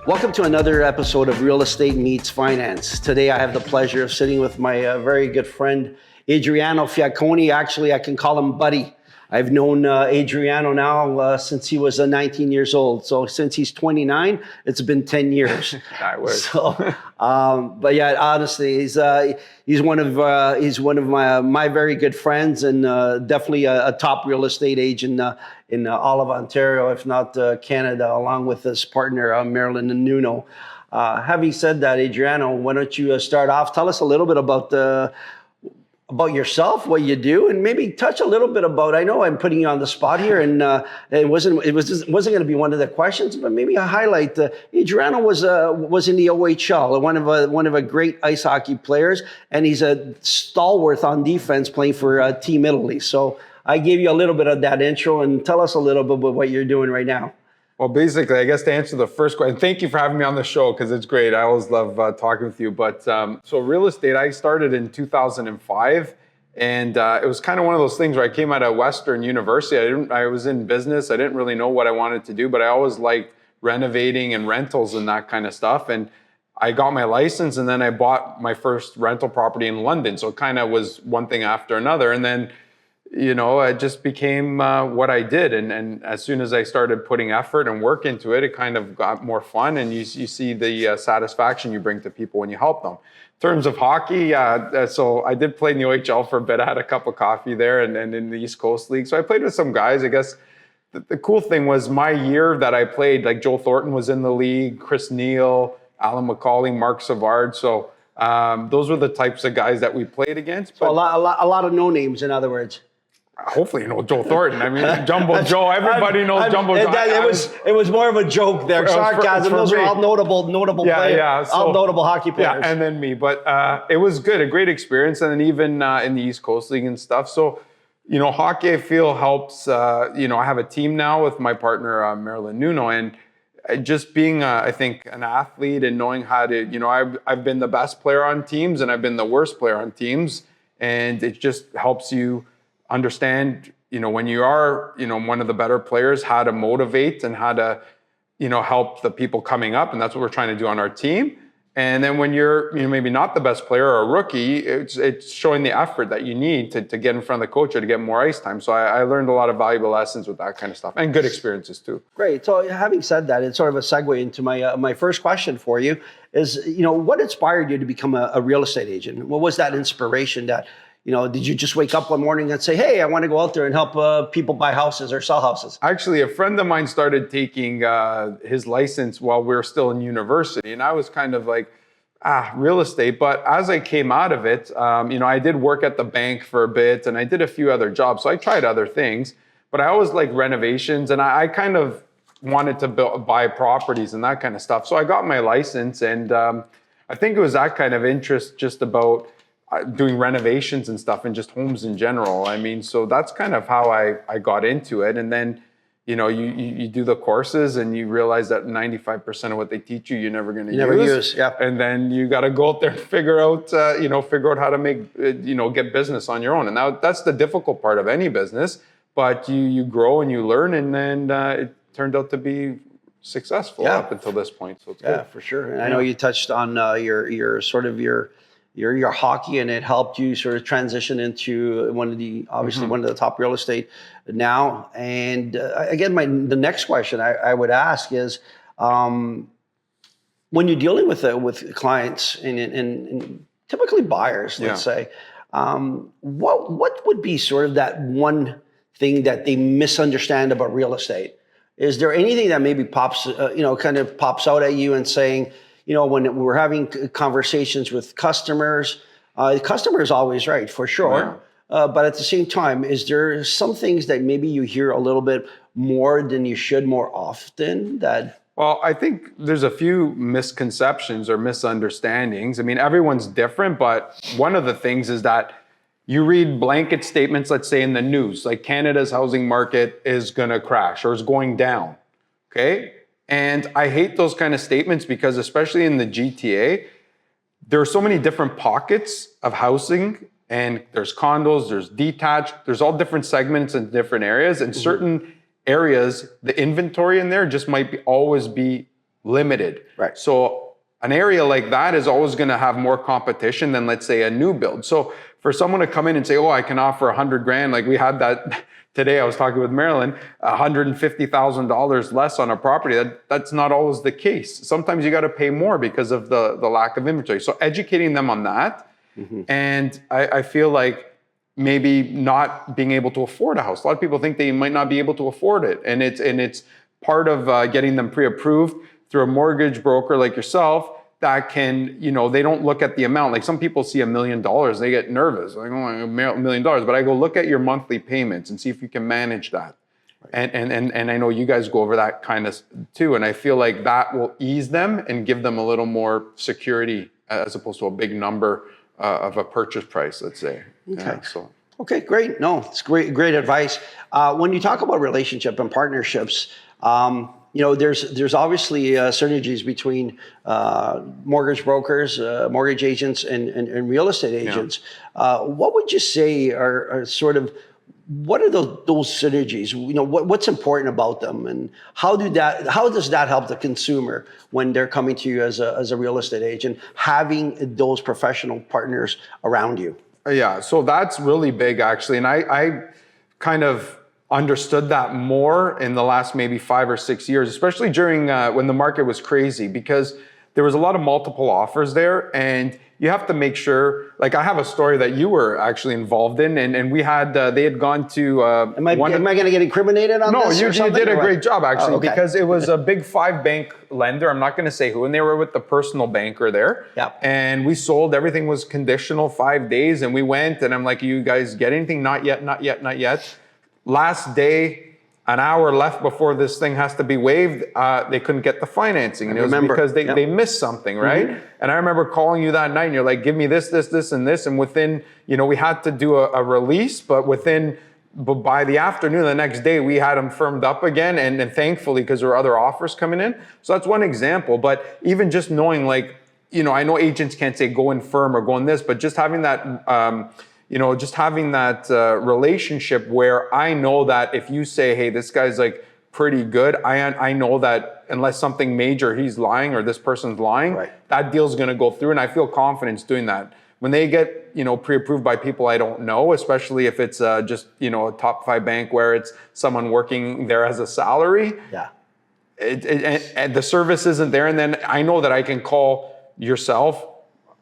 Welcome to another episode of Real Estate Meets Finance. Today I have the pleasure of sitting with my very good friend, Adriano Fiacconi. Actually, I can call him Buddy. I've known Adriano now since he was 19 years old. So since he's 29, it's been 10 years. But yeah, honestly, he's one of my very good friends, and definitely a top real estate agent in all of Ontario, if not Canada, along with his partner Marilyn and Nuno. Having said that, Adriano, why don't you start off? Tell us a little bit about yourself, what you do, and maybe touch a little bit about. I know I'm putting you on the spot here, and it wasn't going to be one of the questions, but maybe a highlight. Adriano was in the OHL, one of a great ice hockey players, and he's a stalwart on defense, playing for Team Italy. So I gave you a little bit of that intro, and tell us a little bit about what you're doing right now. Well, basically, I guess to answer the first question, thank you for having me on the show because it's great. I always love talking with you. But so real estate, I started in 2005, and it was kind of one of those things where I came out of Western University. I was in business. I didn't really know what I wanted to do, but I always liked renovating and rentals and that kind of stuff. And I got my license, and then I bought my first rental property in London. So it kind of was one thing after another. And then it just became what I did. And as soon as I started putting effort and work into it, it kind of got more fun. And you see the satisfaction you bring to people when you help them. In terms of hockey, so I did play in the OHL for a bit. I had a cup of coffee there and in the East Coast League. So I played with some guys. I guess the cool thing was my year that I played, like Joe Thornton was in the league, Chris Neal, Alan McCauley, Mark Savard. So those were the types of guys that we played against. So a lot of no names, in other words. Hopefully you know Joe Thornton. I mean, Jumbo Joe. Everybody knows Jumbo Joe. It was more of a joke there. Sarcasm. Those are all notable players. Yeah. So, all notable hockey players. Yeah, and then me. But it was good. A great experience. And then even in the East Coast League and stuff. So, hockey, I feel helps. I have a team now with my partner, Marilyn Nuno. And just being, I think, an athlete and knowing how to, I've been the best player on teams and I've been the worst player on teams. And it just helps you understand, when you are, one of the better players, how to motivate and how to, help the people coming up. And that's what we're trying to do on our team. And then when you're, maybe not the best player or a rookie, it's showing the effort that you need to get in front of the coach or to get more ice time. So I learned a lot of valuable lessons with that kind of stuff and good experiences too. Great. So having said that, it's sort of a segue into my first question for you is, what inspired you to become a real estate agent? What was that inspiration that, did you just wake up one morning and say, hey, I want to go out there and help people buy houses or sell houses? Actually, a friend of mine started taking his license while we were still in university. And I was kind of like, real estate. But as I came out of it, I did work at the bank for a bit and I did a few other jobs. So I tried other things, but I always liked renovations and I kind of wanted to buy properties and that kind of stuff. So I got my license and I think it was that kind of interest just about doing renovations and stuff and just homes in general. I mean, so that's kind of how I got into it. And then, you do the courses and you realize that 95% of what they teach you're never going to use. Yeah. And then you got to go out there and figure out how to make, get business on your own. And now that's the difficult part of any business, but you grow and you learn and then it turned out to be successful up until this point. So it's good. For sure. And I know you touched on your hockey, and it helped you sort of transition into one of the top real estate now. And again, the next question I would ask is, when you're dealing with clients and typically buyers, let's say, what would be sort of that one thing that they misunderstand about real estate? Is there anything that maybe pops out at you and saying, when we're having conversations with customers, the customer is always right, for sure. Yeah. But at the same time, is there some things that maybe you hear a little bit more than you should more often that? Well, I think there's a few misconceptions or misunderstandings. I mean, everyone's different, but one of the things is that you read blanket statements, let's say in the news, like Canada's housing market is going to crash or is going down, okay? And I hate those kind of statements because especially in the GTA, there are so many different pockets of housing and there's condos, there's detached, there's all different segments in different areas and certain areas, the inventory in there just might always be limited. Right. So an area like that is always going to have more competition than, let's say, a new build. So for someone to come in and say, oh, I can offer 100 grand, like we had that today, I was talking with Marilyn, $150,000 less on a property. That's not always the case. Sometimes you got to pay more because of the lack of inventory. So educating them on that. And I feel like maybe not being able to afford a house. A lot of people think they might not be able to afford it. And it's part of getting them pre-approved through a mortgage broker like yourself that can, they don't look at the amount. Like some people see $1 million, they get nervous. Like, oh, $1 million. But I go, look at your monthly payments and see if you can manage that. Right. And I know you guys go over that kind of too. And I feel like that will ease them and give them a little more security as opposed to a big number of a purchase price, let's say. Okay. Yeah, Okay, great. No, it's great advice. When you talk about relationship and partnerships, there's obviously synergies between mortgage brokers, mortgage agents, and real estate agents. What would you say are sort of, what are those synergies? What's important about them, and how does that help the consumer when they're coming to you as a real estate agent, having those professional partners around you? Yeah, so that's really big actually, and I kind of understood that more in the last maybe 5 or 6 years, especially during when the market was crazy, because there was a lot of multiple offers there, and you have to make sure, like I have a story that you were actually involved in, and we had, they had gone to... Am I going to get incriminated on this? No, you did a great job actually, okay. Because it was a big 5 bank lender, I'm not going to say who, and they were with the personal banker there. Yep. And we sold, everything was conditional, 5 days, and we went, and I'm like, you guys get anything? Not yet, not yet, not yet. Last day, an hour left before this thing has to be waived, they couldn't get the financing. And it was because they missed something, right? Mm-hmm. And I remember calling you that night and you're like, give me this, this, this, and this. And within, we had to do a release, but by the afternoon, the next day, we had them firmed up again. And thankfully, because there were other offers coming in. So that's one example. But even just knowing like, I know agents can't say go in firm or go in this, but just having that, relationship where I know that if you say, hey, this guy's like pretty good, I know that unless something major, he's lying or this person's lying, right, that deal's going to go through. And I feel confidence doing that. When they get, pre-approved by people I don't know, especially if it's just, a top 5 bank where it's someone working there as a salary, yeah, and the service isn't there. And then I know that I can call yourself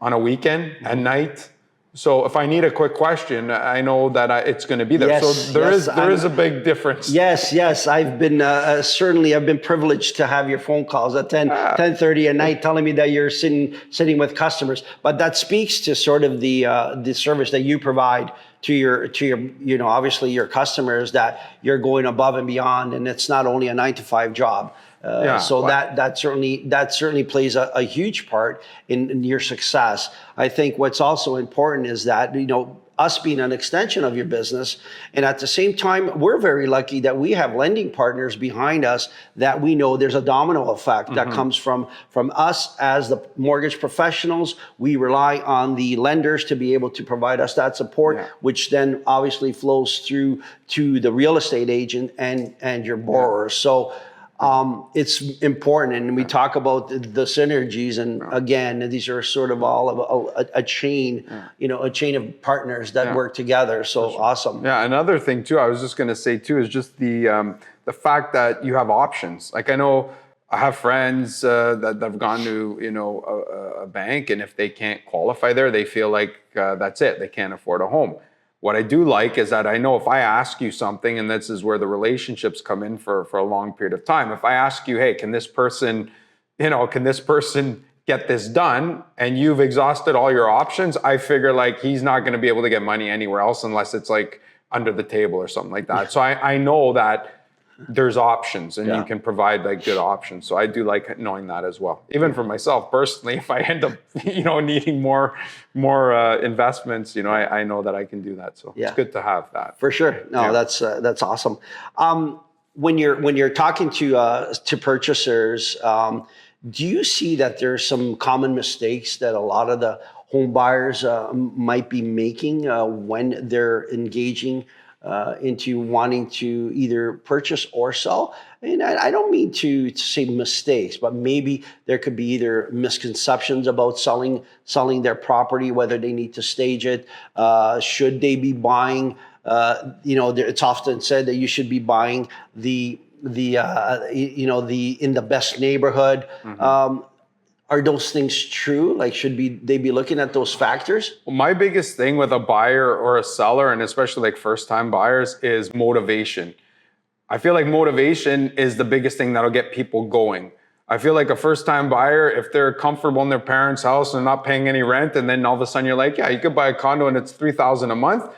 on a weekend at night. So if I need a quick question, I know that it's going to be there. Yes, so there is a big difference. Yes. I've been I've been privileged to have your phone calls at 10:30 at night telling me that you're sitting with customers. But that speaks to sort of the service that you provide to your obviously your customers, that you're going above and beyond, and it's not only a 9-to-5 job. That certainly plays a huge part in your success. I think what's also important is that, us being an extension of your business, and at the same time, we're very lucky that we have lending partners behind us that we know there's a domino effect that comes from us as the mortgage professionals. We rely on the lenders to be able to provide us that support, which then obviously flows through to the real estate agent and your borrowers. So it's important, and we talk about the synergies, and again, these are sort of all of a chain, a chain of partners that work together. So awesome. Yeah, another thing too, I was just going to say too, is just the fact that you have options. Like I know I have friends that have gone to a bank, and if they can't qualify there, they feel like that's it, they can't afford a home. What I do like is that I know if I ask you something, and this is where the relationships come in for a long period of time. If I ask you, hey, can this person get this done? And you've exhausted all your options, I figure like he's not going to be able to get money anywhere else unless it's like under the table or something like that. So I know that there's options, and you can provide like good options. So I do like knowing that as well. Even for myself personally, if I end up, needing more investments, I know that I can do that. So it's good to have that. For sure. No, that's awesome. When you're talking to purchasers, do you see that there's some common mistakes that a lot of the home buyers might be making when they're engaging into wanting to either purchase or sell. And I don't mean to say mistakes, but maybe there could be either misconceptions about selling their property, whether they need to stage it, should they be buying. It's often said that you should be buying the in the best neighborhood. Are those things true? Like, they be looking at those factors? Well, my biggest thing with a buyer or a seller, and especially like first-time buyers, is motivation. I feel like motivation is the biggest thing that'll get people going. I feel like a first-time buyer, if they're comfortable in their parents' house and not paying any rent, and then all of a sudden you're like, yeah, you could buy a condo and it's $3,000 a month.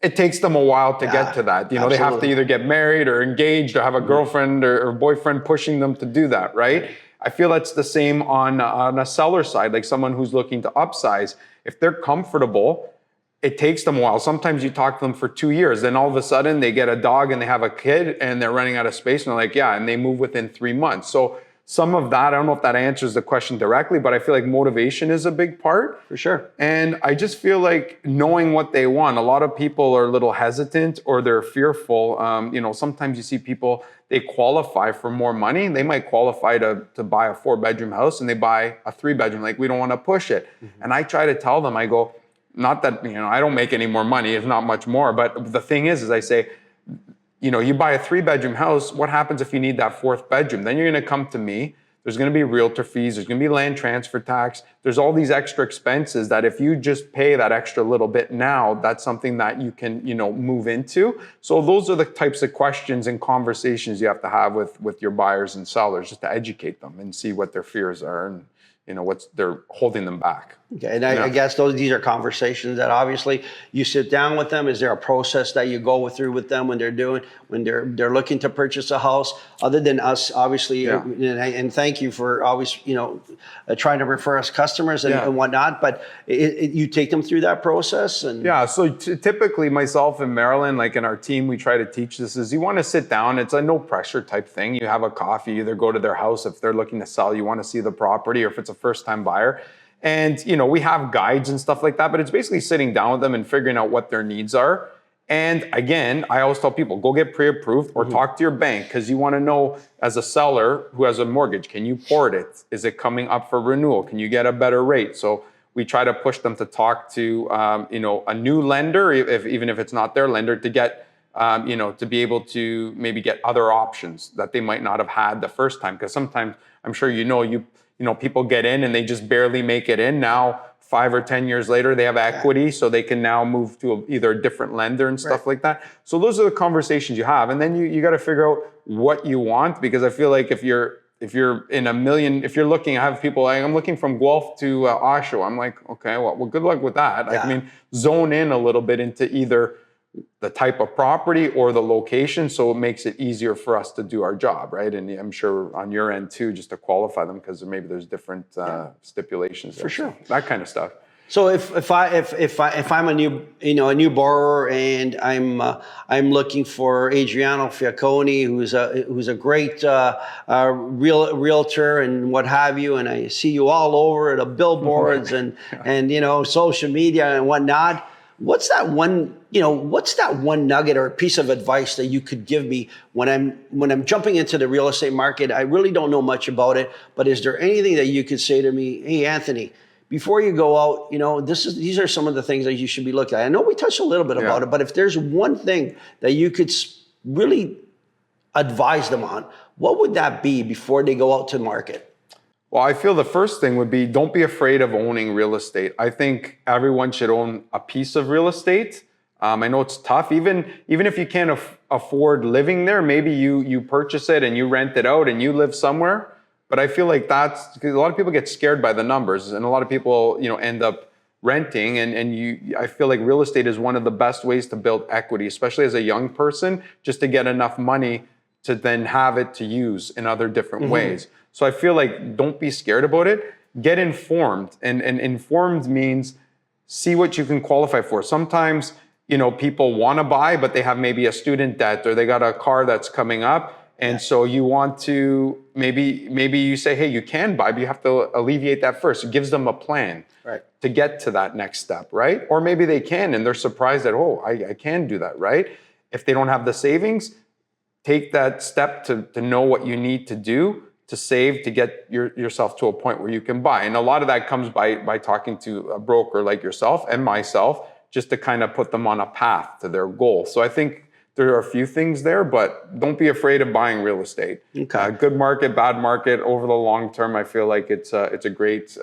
It takes them a while to get to that. They have to either get married or engaged or have a girlfriend or boyfriend pushing them to do that, right? I feel that's the same on a seller side, like someone who's looking to upsize. If they're comfortable, it takes them a while. Sometimes you talk to them for 2 years, then all of a sudden they get a dog and they have a kid and they're running out of space and they're like, yeah, and they move within 3 months. So some of that, I don't know if that answers the question directly, but I feel like motivation is a big part. For sure. And I just feel like knowing what they want. A lot of people are a little hesitant or they're fearful. Sometimes you see people, they qualify for more money. They might qualify to buy a 4-bedroom house and they buy a 3-bedroom. Like, we don't want to push it. And I try to tell them, I go, not that, I don't make any more money, if not much more. But the thing is I say, you buy a 3-bedroom house, what happens if you need that 4th bedroom? Then you're going to come to me. There's going to be realtor fees. There's going to be land transfer tax. There's all these extra expenses that if you just pay that extra little bit now, that's something that you can, move into. So those are the types of questions and conversations you have to have with your buyers and sellers, just to educate them and see what their fears are and, they're holding them back. Okay, and I guess these are conversations that obviously you sit down with them. Is there a process that you go through with them when they're looking to purchase a house? Other than us, obviously, and thank you for always trying to refer us customers and whatnot. But you take them through that process, and So typically, myself and Marilyn, like in our team, we try to teach this: is you want to sit down. It's a no pressure type thing. You have a coffee, either go to their house if they're looking to sell. You want to see the property, or if it's a first-time buyer. And, we have guides and stuff like that, but it's basically sitting down with them and figuring out what their needs are. And again, I always tell people, go get pre-approved or talk to your bank, because you want to know, as a seller who has a mortgage, can you port it? Is it coming up for renewal? Can you get a better rate? So we try to push them to talk to, a new lender, even if it's not their lender, to get, to be able to maybe get other options that they might not have had the first time. Because sometimes, I'm sure people get in and they just barely make it in. Now, 5 or 10 years later, they have equity, so they can now move to either a different lender and stuff like that. So those are the conversations you have. And then you got to figure out what you want, because I feel like if you're looking, I have people like, I'm looking from Guelph to Oshawa. I'm like, okay, well, good luck with that. Zone in a little bit into either the type of property or the location, so it makes it easier for us to do our job, right? And I'm sure on your end too, just to qualify them, because maybe there's different stipulations for sure, that kind of stuff. So if I'm a new borrower and I'm looking for Adriano Fiacconi, who's a great realtor and what have you, and I see you all over the billboards and social media and whatnot. What's that one nugget or piece of advice that you could give me when I'm jumping into the real estate market? I really don't know much about it, but is there anything that you could say to me, hey, Anthony, before you go out, these are some of the things that you should be looking at. I know we touched a little bit about it, but if there's one thing that you could really advise them on, what would that be before they go out to market? Well, I feel the first thing would be, don't be afraid of owning real estate. I think everyone should own a piece of real estate. I know it's tough, even if you can't afford living there, maybe you purchase it and you rent it out and you live somewhere. But I feel like that's because a lot of people get scared by the numbers, and a lot of people, end up renting. I feel like real estate is one of the best ways to build equity, especially as a young person, just to get enough money to then have it to use in other different ways. So I feel like, don't be scared about it. Get informed, and informed means see what you can qualify for. Sometimes, people want to buy, but they have maybe a student debt or they got a car that's coming up, And so you want to maybe you say, hey, you can buy, but you have to alleviate that first. It gives them a plan to get to that next step, right? Or maybe they can and they're surprised that, oh, I can do that, right? If they don't have the savings, take that step to know what you need to do to save to get yourself to a point where you can buy. And a lot of that comes by talking to a broker like yourself and myself, just to kind of put them on a path to their goal. So I think there are a few things there, but don't be afraid of buying real estate. Okay. Good market, bad market, over the long term, I feel like it's a great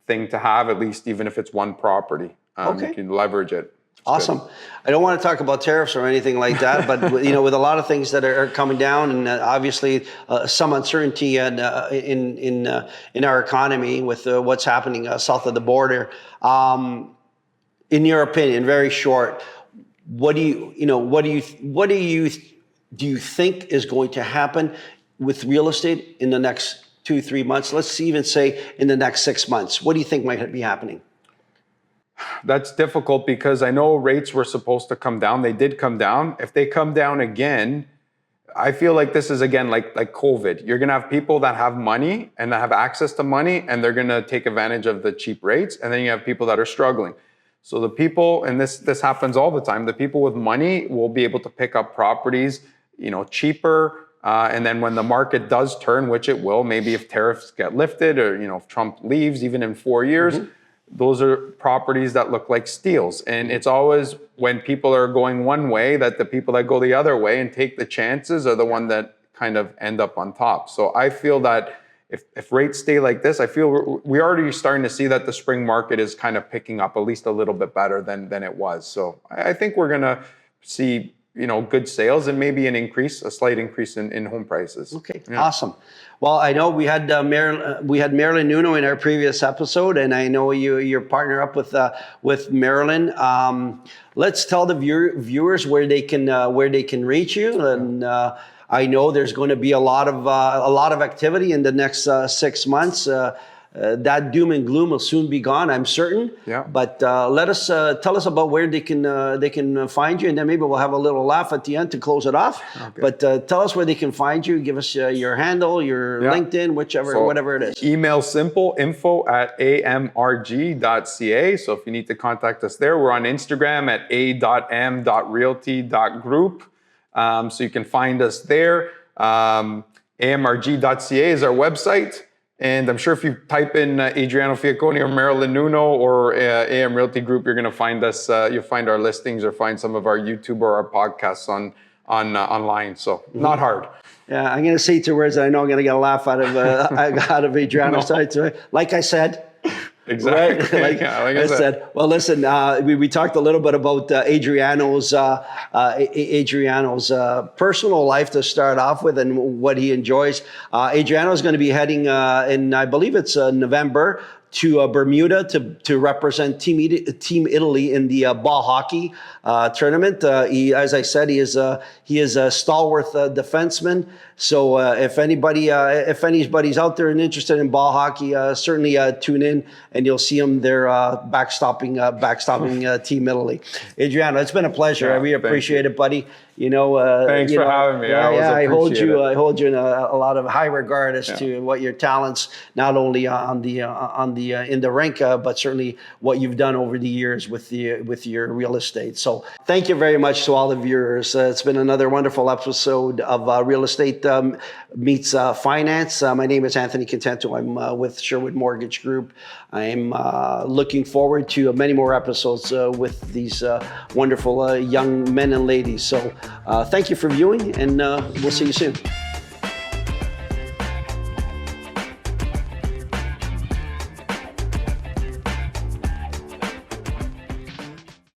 thing to have, at least even if it's one property. You can leverage it. Awesome. I don't want to talk about tariffs or anything like that, but with a lot of things that are coming down, and obviously some uncertainty in our economy with what's happening south of the border. In your opinion, very short, what do you think is going to happen with real estate in the next 2-3 months? Let's even say in the next 6 months. What do you think might be happening? That's difficult because I know rates were supposed to come down. They did come down. If they come down again, I feel like this is again like COVID. You're gonna have people that have money and that have access to money, and they're gonna take advantage of the cheap rates. And then you have people that are struggling. So the people, and this happens all the time, the people with money will be able to pick up properties, cheaper. And then when the market does turn, which it will, maybe if tariffs get lifted or, if Trump leaves, even in 4 years, those are properties that look like steals. And it's always when people are going one way that the people that go the other way and take the chances are the one that kind of end up on top. So I feel that if rates stay like this, I feel we're already starting to see that the spring market is kind of picking up at least a little bit better than it was. So I think we're going to see, good sales and maybe a slight increase in home prices. Okay, awesome. Well, I know we had Marilyn Nuno in our previous episode, and I know you're partner up with Marilyn. Let's tell the viewers where they can reach you, and I know there's going to be a lot of activity in the next 6 months. That doom and gloom will soon be gone, I'm certain. Yeah. But tell us about where they can find you, and then maybe we'll have a little laugh at the end to close it off. Okay. But tell us where they can find you. Give us your handle, your LinkedIn, whatever it is. Email simple, info@amrg.ca. So if you need to contact us there, we're on Instagram at a.m.realty.group. So you can find us there. amrg.ca is our website. And I'm sure if you type in Adriano Fiacconi or Marilyn Nuno or AM Realty Group, you're going to find us. You'll find our listings or find some of our YouTube or our podcasts online. So not hard. Yeah, I'm going to say 2 words that I know I'm going to get a laugh out of Adriano's side. So, like I said. Exactly. Right? Like I said. Well, listen, we talked a little bit about Adriano's personal life to start off with and what he enjoys. Adriano is going to be heading in, I believe it's November, to Bermuda to represent Team Italy in the ball hockey tournament. As I said, he is a stalwart defenseman. So if anybody's out there and interested in ball hockey, certainly tune in and you'll see him there backstopping Team Italy. Adriano, it's been a pleasure. I really appreciate it, buddy. Thanks for having me. I hold you in a lot of high regard as to what your talents, not only in the rink, but certainly what you've done over the years with your real estate. So thank you very much to all the viewers. It's been another wonderful episode of Real Estate Meets Finance. My name is Anthony Contento. I'm with Sherwood Mortgage Group. I'm looking forward to many more episodes with these wonderful young men and ladies. So thank you for viewing, and we'll see you soon.